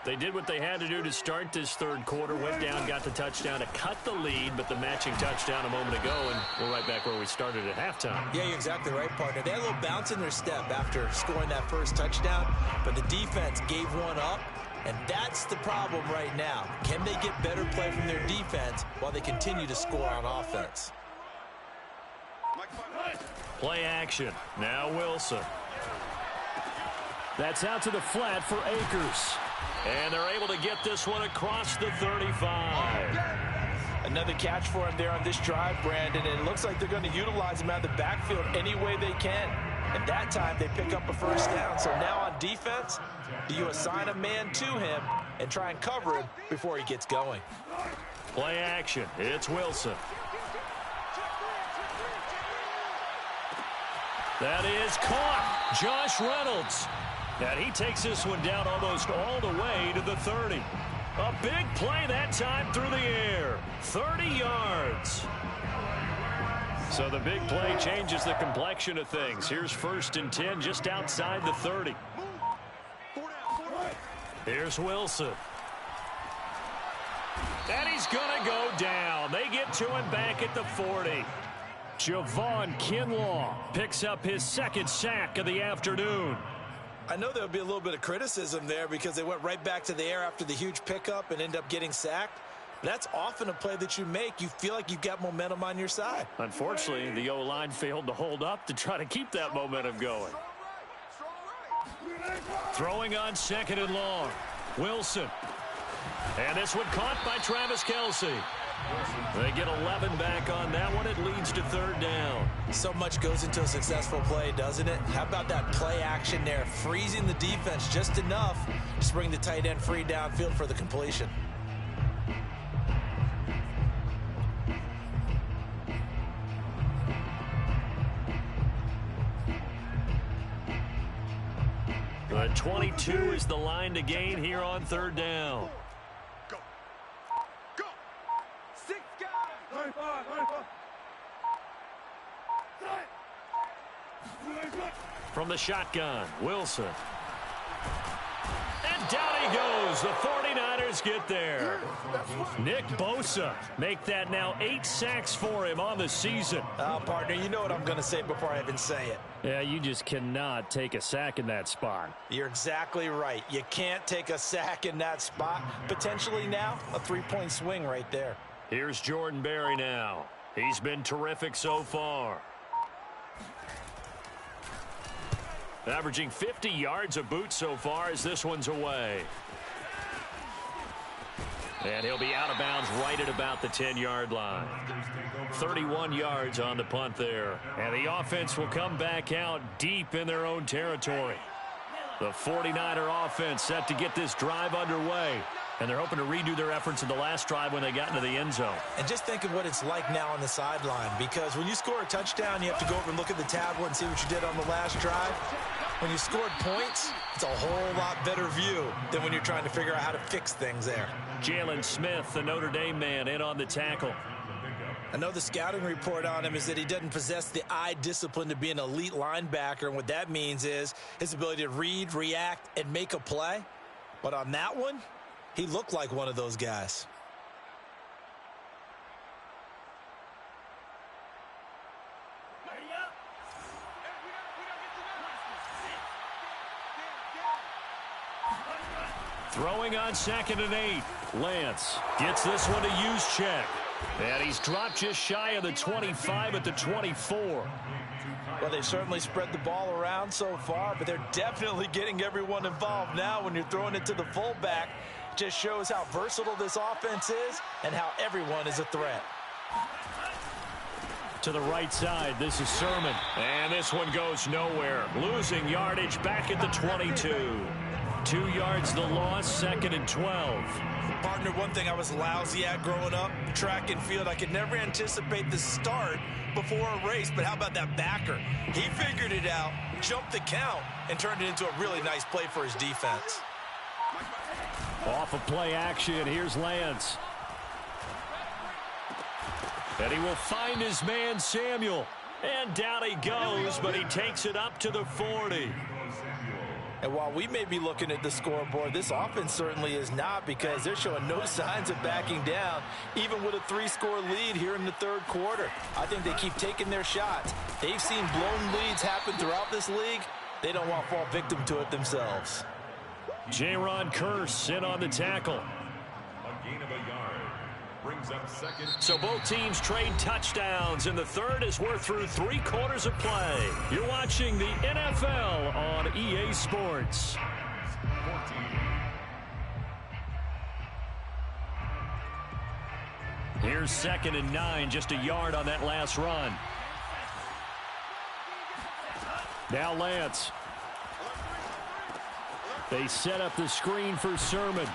They did what they had to do to start this 3rd quarter, went down, got the touchdown to cut the lead, but the matching touchdown a moment ago, and we're right back where we started at halftime. Yeah, you're exactly right, partner. They had a little bounce in their step after scoring that first touchdown, but the defense gave one up, and that's the problem right now. Can they get better play from their defense while they continue to score on offense? Play action. Now Wilson. That's out to the flat for Akers. And they're able to get this one across the 35. Another catch for him there on this drive, Brandon, and it looks like they're going to utilize him out of the backfield any way they can. And that time, they pick up a first down. So now on defense, do you assign a man to him and try and cover him before he gets going? Play action. It's Wilson. That is caught. Josh Reynolds. And he takes this one down almost all the way to the 30. A big play that time through the air. 30 yards. So the big play changes the complexion of things. Here's 1st and 10 just outside the 30. Here's Wilson. And he's going to go down. They get to him back at the 40. Javon Kinlaw picks up his 2nd sack of the afternoon. I know there'll be a little bit of criticism there because they went right back to the air after the huge pickup and end up getting sacked. That's often a play that you make. You feel like you've got momentum on your side. Unfortunately, the O-line failed to hold up to try to keep that momentum going. Throwing on 2nd and long. Wilson. And this one caught by Travis Kelce. They get 11 back on that one. It leads to 3rd down. So much goes into a successful play, doesn't it? How about that play action there? Freezing the defense just enough to bring the tight end free downfield for the completion. The 22 is the line to gain here on 3rd down. Go. Go. 6 guys. 35. From the shotgun, Wilson. And down he goes. The 49ers get there. Nick Bosa make that now 8 sacks for him on the season. Partner, you know what I'm going to say before I even say it. Yeah, you just cannot take a sack in that spot. You're exactly right. You can't take a sack in that spot. Potentially now a 3-point swing right there. Here's Jordan Berry now. He's been terrific so far. Averaging 50 yards a boot so far as this one's away. And he'll be out of bounds right at about the 10-yard line. 31 yards on the punt there. And the offense will come back out deep in their own territory. The 49er offense set to get this drive underway. And they're hoping to redo their efforts in the last drive when they got into the end zone. And just think of what it's like now on the sideline. Because when you score a touchdown, you have to go over and look at the tablet and see what you did on the last drive. When you scored points, it's a whole lot better view than when you're trying to figure out how to fix things there. Jalen Smith, the Notre Dame man, in on the tackle. I know the scouting report on him is that he doesn't possess the eye discipline to be an elite linebacker. And what that means is his ability to read, react, and make a play. But on that one, he looked like one of those guys. Throwing on 2nd and 8. Lance gets this one to Juszczyk. And he's dropped just shy of the 25 at the 24. Well, they certainly spread the ball around so far, but they're definitely getting everyone involved now when you're throwing it to the fullback. Just shows how versatile this offense is and how everyone is a threat. To the right side, this is Sermon. And this one goes nowhere. Losing yardage back at the 22. 2 yards the loss, 2nd and 12. Partner, one thing I was lousy at growing up, track and field, I could never anticipate the start before a race, but how about that backer? He figured it out, jumped the count, and turned it into a really nice play for his defense. Off of play action, here's Lance. And he will find his man Samuel. And down he goes, but he takes it up to the 40. And while we may be looking at the scoreboard, this offense certainly is not, because they're showing no signs of backing down, even with a 3-score lead here in the 3rd quarter. I think they keep taking their shots. They've seen blown leads happen throughout this league. They don't want to fall victim to it themselves. Jaron Kearse in on the tackle. A gain of a yard. Brings up 2nd. So both teams trade touchdowns in the 3rd as we're through 3 quarters of play. You're watching the NFL on EA Sports. 14. Niners 2nd and 9, just a yard on that last run. Now Lance. They set up the screen for Sermon.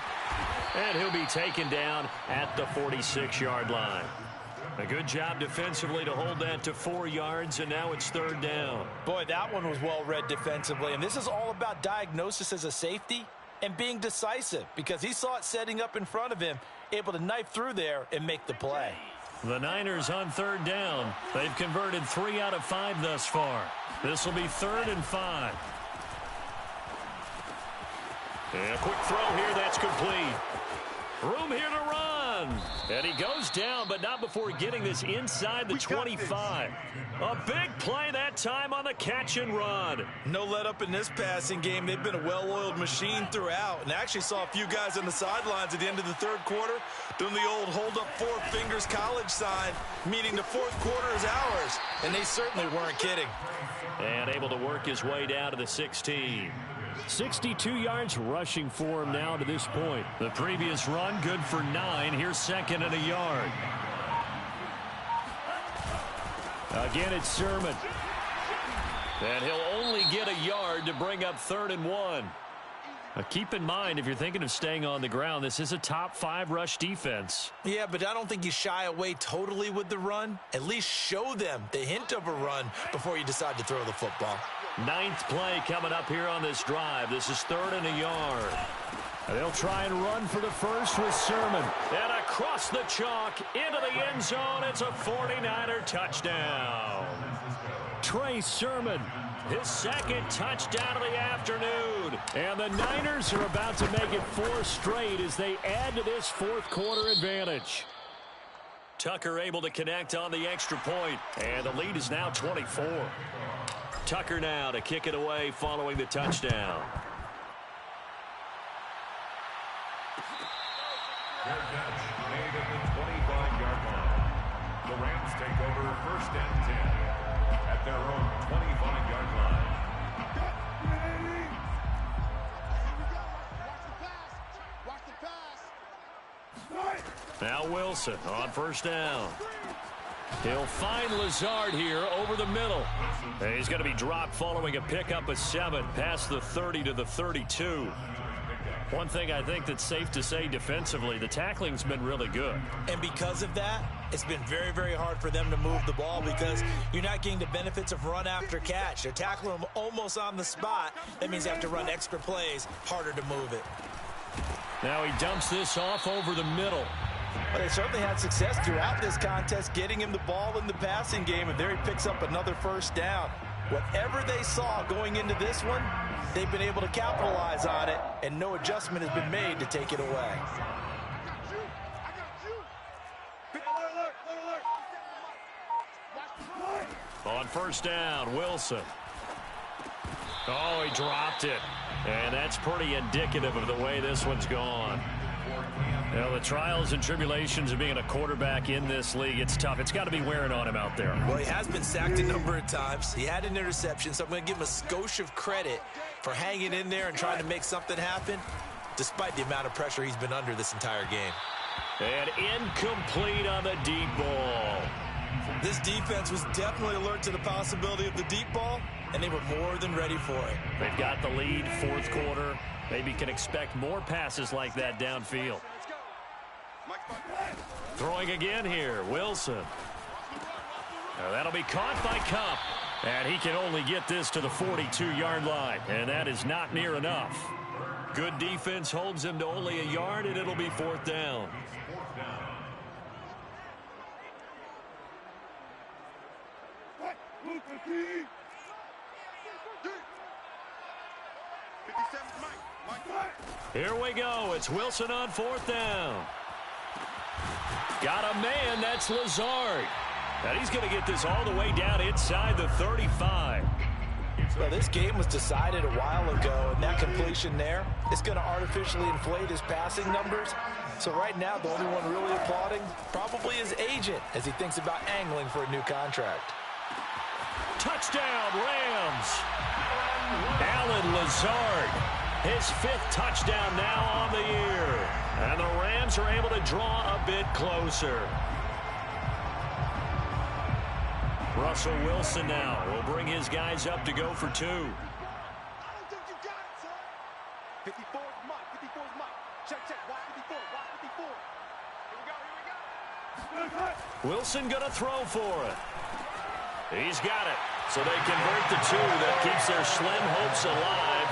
And he'll be taken down at the 46-yard line. A good job defensively to hold that to 4 yards, and now it's 3rd down. Boy, that one was well read defensively, and this is all about diagnosis as a safety and being decisive because he saw it setting up in front of him, able to knife through there and make the play. The Niners on 3rd down. They've converted 3 out of 5 thus far. This will be 3rd and 5. And a quick throw here, that's complete. Room here to run. And he goes down, but not before getting this inside the 25. A big play that time on the catch and run. No let up in this passing game. They've been a well-oiled machine throughout. And I actually saw a few guys on the sidelines at the end of the 3rd quarter doing the old hold up 4 fingers college sign, meaning the 4th quarter is ours. And they certainly weren't kidding. And able to work his way down to the 16. 62 yards rushing for him now to this point. The previous run good for 9. Here's 2nd and a yard. Again, it's Sermon. And he'll only get a yard to bring up 3rd and 1. Now keep in mind, if you're thinking of staying on the ground, this is a top 5 rush defense. Yeah, but I don't think you shy away totally with the run. At least show them the hint of a run before you decide to throw the football. 9th play coming up here on this drive. This is 3rd and a yard. And they'll try and run for the first with Sermon. And across the chalk into the end zone. It's a 49er touchdown. Trey Sermon, his 2nd touchdown of the afternoon. And the Niners are about to make it 4 straight as they add to this 4th quarter advantage. Tucker able to connect on the extra point. And the lead is now 24. Tucker now to kick it away following the touchdown. Their catch made at the 25-yard line. The Rams take over 1st and 10 at their own 25-yard line. Watch the pass. Now Wilson on 1st down. He'll find Lazard here over the middle. And he's going to be dropped following a pickup of 7 past the 30 to the 32. One thing I think that's safe to say defensively, the tackling's been really good. And because of that, it's been very, very hard for them to move the ball because you're not getting the benefits of run after catch. They're tackling them almost on the spot. That means they have to run extra plays, harder to move it. Now he dumps this off over the middle. But they certainly had success throughout this contest getting him the ball in the passing game, and there he picks up another 1st down. Whatever they saw going into this one, they've been able to capitalize on it, and no adjustment has been made to take it away. On 1st down, Wilson. Oh, he dropped it. And that's pretty indicative of the way this one's gone. Well, the trials and tribulations of being a quarterback in this league, it's tough. It's got to be wearing on him out there. Well, he has been sacked a number of times. He had an interception, so I'm going to give him a skosh of credit for hanging in there and trying to make something happen, despite the amount of pressure he's been under this entire game. And incomplete on the deep ball. This defense was definitely alert to the possibility of the deep ball, and they were more than ready for it. They've got the lead, 4th quarter. Maybe can expect more passes like that downfield. Throwing again here, Wilson. Now that'll be caught by Kupp. And he can only get this to the 42-yard line. And that is not near enough. Good defense holds him to only a yard, and it'll be 4th down. Here we go. It's Wilson on 4th down. Got a man. That's Lazard. And he's going to get this all the way down inside the 35. Well, this game was decided a while ago, and that completion there is going to artificially inflate his passing numbers. So right now, the only one really applauding probably his agent as he thinks about angling for a new contract. Touchdown, Rams. Allen Lazard, his 5th touchdown now on the year. And the Rams are able to draw a bit closer. Russell Wilson now will bring his guys up to go for 2. I don't think you got it, son. 54 is Mike. 54 is Mike. Check, check. Watch 54. Watch 54. Here we go. Here we go. Wilson going to throw for it. He's got it. So they convert the 2. That keeps their slim hopes alive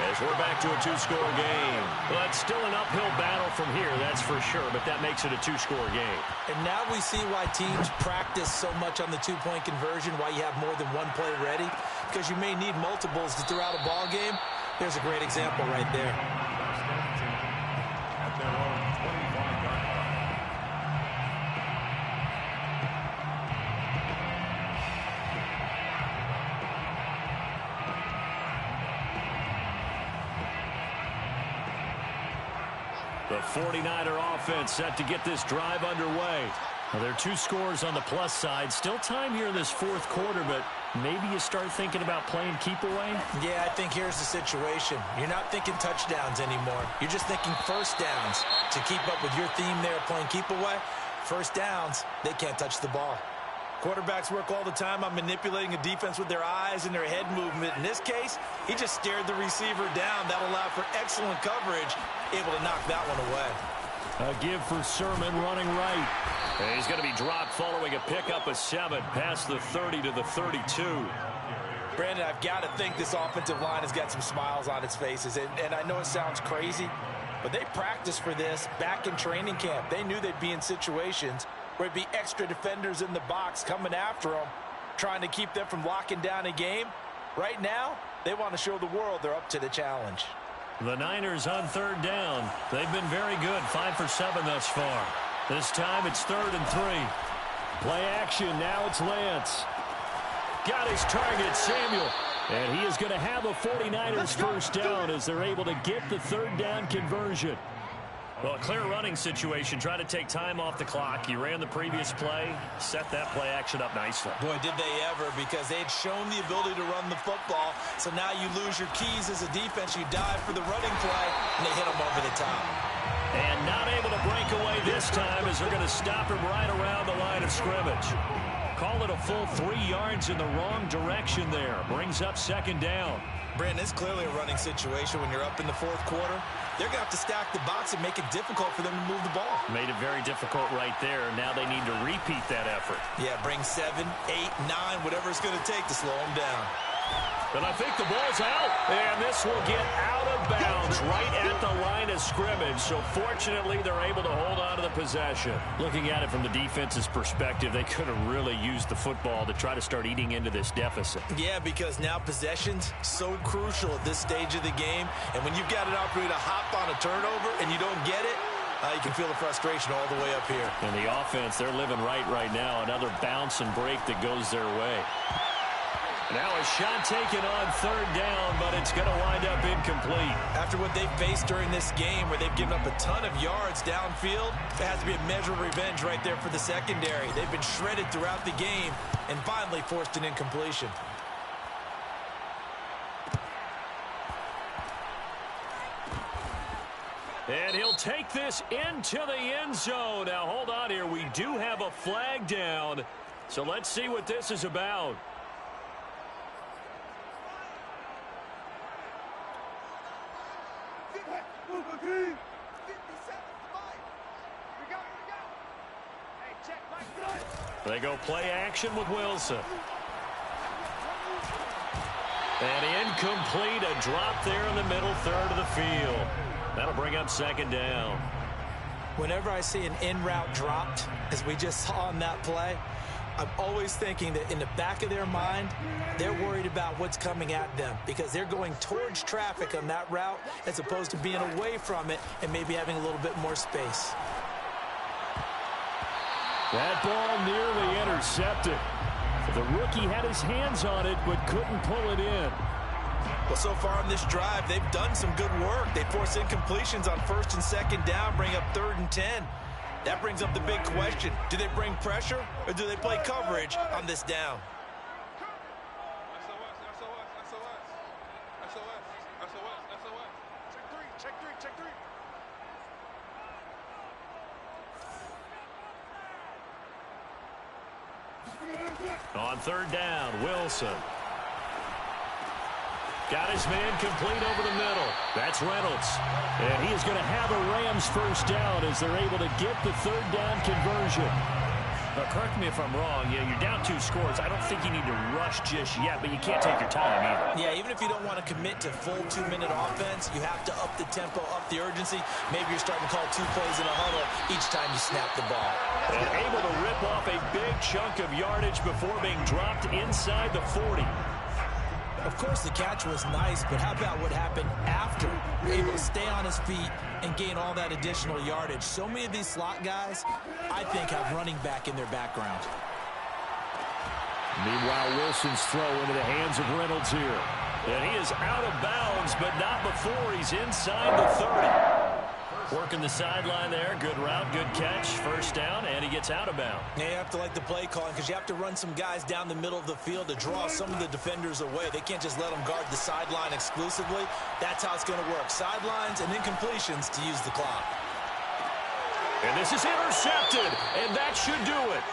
as we're back to a 2-score game. Well, it's still an uphill battle from here, that's for sure, but that makes it a 2-score game. And now we see why teams practice so much on the 2-point conversion, why you have more than one play ready, because you may need multiples to throw out a ball game. There's a great example right there. At their own 25-yard line. The 49er offense set to get this drive underway. Well, there are 2 scores on the plus side. Still time here in this 4th quarter, but maybe you start thinking about playing keep away? Yeah, I think here's the situation. You're not thinking touchdowns anymore. You're just thinking first downs. To keep up with your theme there playing keep away, first downs, they can't touch the ball. Quarterbacks work all the time on manipulating a defense with their eyes and their head movement. In this case, he just stared the receiver down. That allowed for excellent coverage, able to knock that one away. A give for Sermon running right. And he's going to be dropped following a pickup of 7 past the 30 to the 32. Brandon, I've got to think this offensive line has got some smiles on its faces. And I know it sounds crazy, but they practiced for this back in training camp. They knew they'd be in situations where it'd be extra defenders in the box coming after them, trying to keep them from locking down a game. Right now, they want to show the world they're up to the challenge. The Niners on 3rd down. They've been very good, 5 for 7 thus far. This time it's 3rd and 3. Play action, now it's Lance. Got his target, Samuel. And he is going to have a 49ers first down as they're able to get the 3rd down conversion. Well, a clear running situation, trying to take time off the clock. You ran the previous play, set that play action up nicely. Boy, did they ever, because they had shown the ability to run the football. So now you lose your keys as a defense. You dive for the running play, and they hit them over the top. And not able to break away this time as they're going to stop him right around the line of scrimmage. Call it a full 3 yards in the wrong direction there. Brings up 2nd down. Brandon, it's clearly a running situation when you're up in the 4th quarter. They're going to have to stack the box and make it difficult for them to move the ball. Made it very difficult right there. Now they need to repeat that effort. Yeah, bring 7, 8, 9, whatever it's going to take to slow them down. And I think the ball's out. And this will get out of bounds right at the line of scrimmage. So fortunately, they're able to hold on to the possession. Looking at it from the defense's perspective, they could have really used the football to try to start eating into this deficit. Yeah, because now possession's so crucial at this stage of the game. And when you've got an opportunity to hop on a turnover and you don't get it, you can feel the frustration all the way up here. And the offense, they're living right now. Another bounce and break that goes their way. Now a shot taken on 3rd down, but it's going to wind up incomplete. After what they've faced during this game where they've given up a ton of yards downfield, there has to be a measure of revenge right there for the secondary. They've been shredded throughout the game and finally forced an incompletion. And he'll take this into the end zone. Now hold on here. We do have a flag down. So let's see what this is about. They go play action with Wilson. And incomplete, a drop there in the middle 3rd of the field. That'll bring up 2nd down. Whenever I see an in-route dropped, as we just saw on that play, I'm always thinking that in the back of their mind, they're worried about what's coming at them because they're going towards traffic on that route as opposed to being away from it and maybe having a little bit more space. That ball nearly intercepted. The rookie had his hands on it but couldn't pull it in. Well, so far on this drive, they've done some good work. They force incompletions on 1st and 2nd down, bring up 3rd and 10. That brings up the big question. Do they bring pressure or do they play coverage on this down? Check three. On third down, Wilson. Got his man complete over the middle. That's Reynolds. And he is going to have a Rams first down as they're able to get the third down conversion. But correct me if I'm wrong. Yeah, you're down 2 scores. I don't think you need to rush just yet, but you can't take your time either. Yeah, even if you don't want to commit to full 2-minute offense, you have to up the tempo, up the urgency. Maybe you're starting to call 2 plays in a huddle each time you snap the ball. And able to rip off a big chunk of yardage before being dropped inside the 40. Of course, the catch was nice, but how about what happened after? Able to stay on his feet and gain all that additional yardage. So many of these slot guys, I think, have running back in their background. Meanwhile, Wilson's throw into the hands of Reynolds here. And he is out of bounds, but not before he's inside the 30. Working the sideline there. Good route, good catch. First down, and he gets out of bounds. Yeah, you have to like the play calling because you have to run some guys down the middle of the field to draw some of the defenders away. They can't just let them guard the sideline exclusively. That's how it's going to work. Sidelines and then completions to use the clock. And this is intercepted, and that should do it.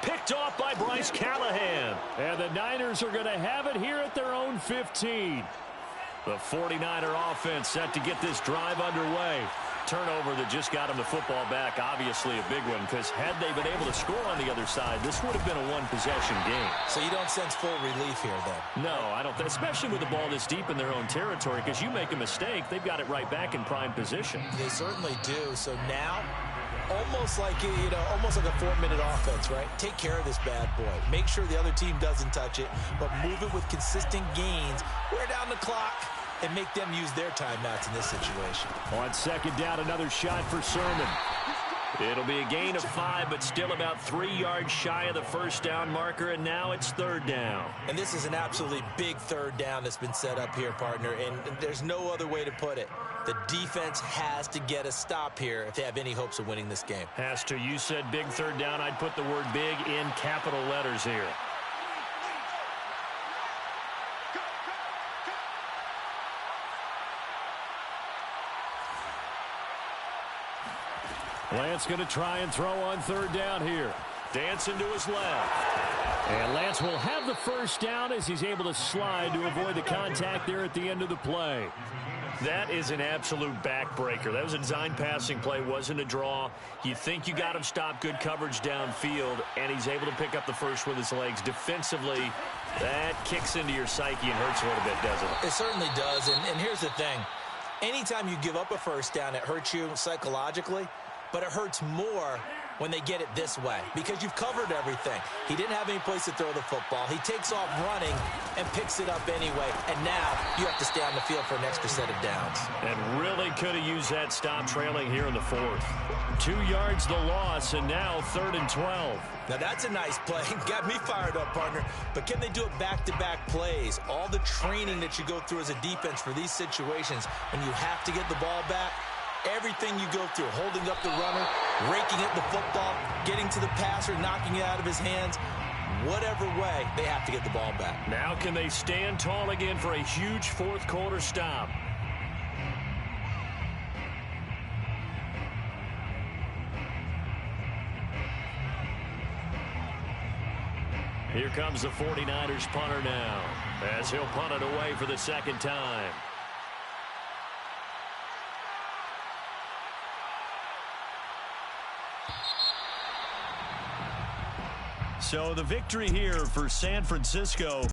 Picked off by Bryce Callahan. And the Niners are going to have it here at their own 15. The 49er offense set to get this drive underway. Turnover that just got him the football back, obviously a big one, because had they been able to score on the other side, this would have been a one-possession game. So you don't sense full relief here, then? No, I don't, especially with the ball this deep in their own territory, because you make a mistake, they've got it right back in prime position. They certainly do. So now, almost like a 4-minute offense, right? Take care of this bad boy. Make sure the other team doesn't touch it, but move it with consistent gains. Wear down the clock and make them use their timeouts in this situation. On second down, another shot for Sermon. It'll be a gain of 5, but still about 3 yards shy of the first down marker, and now it's third down. And this is an absolutely big third down that's been set up here, partner, and there's no other way to put it. The defense has to get a stop here if they have any hopes of winning this game. Has to. You said big third down. I'd put the word big in capital letters here. Lance going to try and throw on third down here. Dancing to his left. And Lance will have the first down as he's able to slide to avoid the contact there at the end of the play. That is an absolute backbreaker. That was a design passing play, wasn't a draw. You think you got him stopped, good coverage downfield, and he's able to pick up the first with his legs. Defensively, that kicks into your psyche and hurts a little bit, doesn't it? It certainly does, and here's the thing. Anytime you give up a first down, it hurts you psychologically, but it hurts more when they get it this way because you've covered everything. He didn't have any place to throw the football. He takes off running and picks it up anyway, and now you have to stay on the field for an extra set of downs. And really could have used that stop trailing here in the fourth. 2 yards the loss, and now 3rd and 12. Now that's a nice play. Got me fired up, partner. But can they do it back-to-back plays? All the training that you go through as a defense for these situations when you have to get the ball back, everything you go through, holding up the runner, raking at the football, getting to the passer, knocking it out of his hands, whatever way, they have to get the ball back. Now can they stand tall again for a huge fourth quarter stop? Here comes the 49ers punter now, as he'll punt it away for the second time. So the victory here for San Francisco.